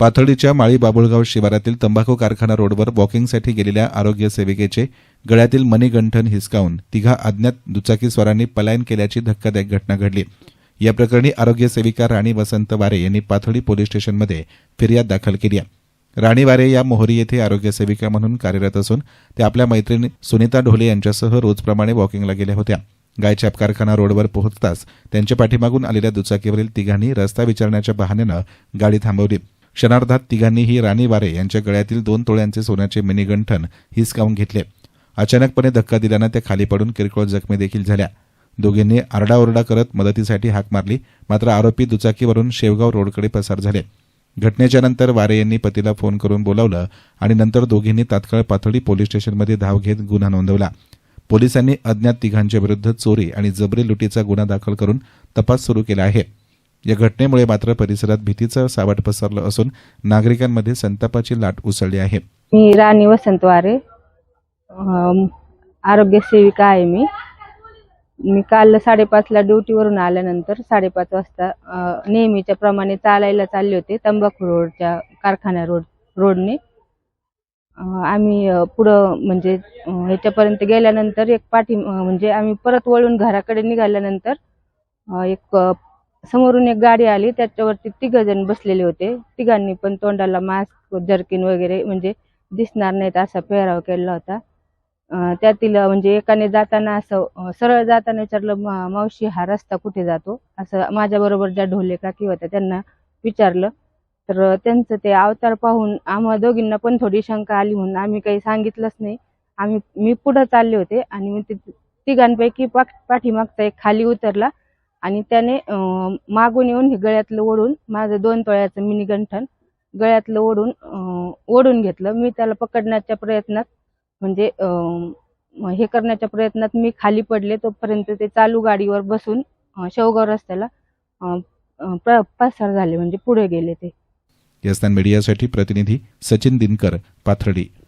पाथर्डीच्या माळी बाबुळगाव शिवारातील तंबाखू कारखाना रोडवर वॉकिंगसाठी गेलेल्या आरोग्य सेविकेचे गळ्यातील मणिगंठन हिसकावून तिघा अज्ञात दुचाकीस्वारांनी पलायन केल्याची धक्कादायक घटना घडली। या प्रकरणी आरोग्य सेविका राणी वसंत वारे यांनी पाथर्डी पोलीस स्टेशनमध्ये फिर्याद दाखल केली आहे। राणी वारे या मोहरी येथे आरोग्य सेविका म्हणून कार्यरत असून त्या आपल्या मैत्रिणी सुनीता ढोले यांच्यासह रोजप्रमाणे वॉकिंगला गेल्या होत्या। गायछाप कारखाना रोडवर पोहोचताच त्यांच्या पाठीमागून आलेल्या दुचाकीवरील तिघांनी रस्ता विचारण्याच्या बहाण्यानं गाडी थांबवली। क्षणार्धात तिघांनीही राणी वारे यांच्या गळ्यातील 2 तोळ्यांचे सोन्याचे मिनीगंठन हिसकावून घेतले। अचानकपणे धक्का दिल्यानं त्या खाली पडून किरकोळ जखमी देखील झाल्या। दोघींनी आरडाओरडा करत मदतीसाठी हाक मारली, मात्र आरोपी दुचाकीवरून शेवगाव रोडकडे पसार झाले। घटनेच्या नंतर वारे यांनी पतीला फोन करून बोलावलं आणि नंतर दोघींनी तात्काळ पाथर्डी पोलीस स्टेशनमध्ये धाव घेत गुन्हा नोंदवला। पोलिसांनी अज्ञात तिघांच्या विरुद्ध चोरी आणि जबरी लुटीचा गुन्हा दाखल करून तपास सुरू केला आहे। या घटनेमुळे मात्र परिसरात भीतीचं सावट पसरलं असून नागरिकांमध्ये संतापाची लाट उसळली आहे। मी राणी वसंत वारे, आरोग्य सेविका आहे। मी काल 5:30 ला ड्युटीवरून आल्यानंतर 5:30 वाजता नेहमीच्या प्रमाणे चालायला चालले होते तंबाखू रोडच्या कारखाना रोडने। आम्ही पुढं म्हणजे ह्याच्यापर्यंत गेल्यानंतर एक म्हणजे आम्ही परत वळून घराकडे निघाल्यानंतर एक समोरून एक गाडी आली, त्याच्यावरती 3 जण बसलेले होते। तिघांनी पण तोंडाला मास्क, जर्किन वगैरे म्हणजे दिसणार नाहीत असा पेहराव केला होता। त्यातील म्हणजे एकाने जाताना असं सरळ जाताना विचारलं, मावशी हा रस्ता कुठे जातो असं माझ्याबरोबर ज्या ढोले काकी होत्या त्यांना विचारलं। तर त्यांचं ते अवतार पाहून आम्हा दोघींना पण थोडी शंका आली म्हणून आम्ही काही सांगितलंच नाही। मी पुढे चालले होते आणि मग तिघांपैकी पाठीमागचा एक खाली उतरला आणि त्याने मागून येऊन गळ्यातलं ओढून माझं 2 तोळ्याचं मिनीगंठन गळ्यातलं ओढून घेतलं। मी त्याला पकडण्याच्या प्रयत्नात म्हणजे हे करण्याच्या प्रयत्नात मी खाली पडले, तोपर्यंत ते चालू गाडीवर बसून शेवगाव रस्त्याला पसार झाले, म्हणजे पुढे गेले ते। यस्तान मीडियासाठी प्रतिनिधी सचिन दिनकर, पाथर्डी।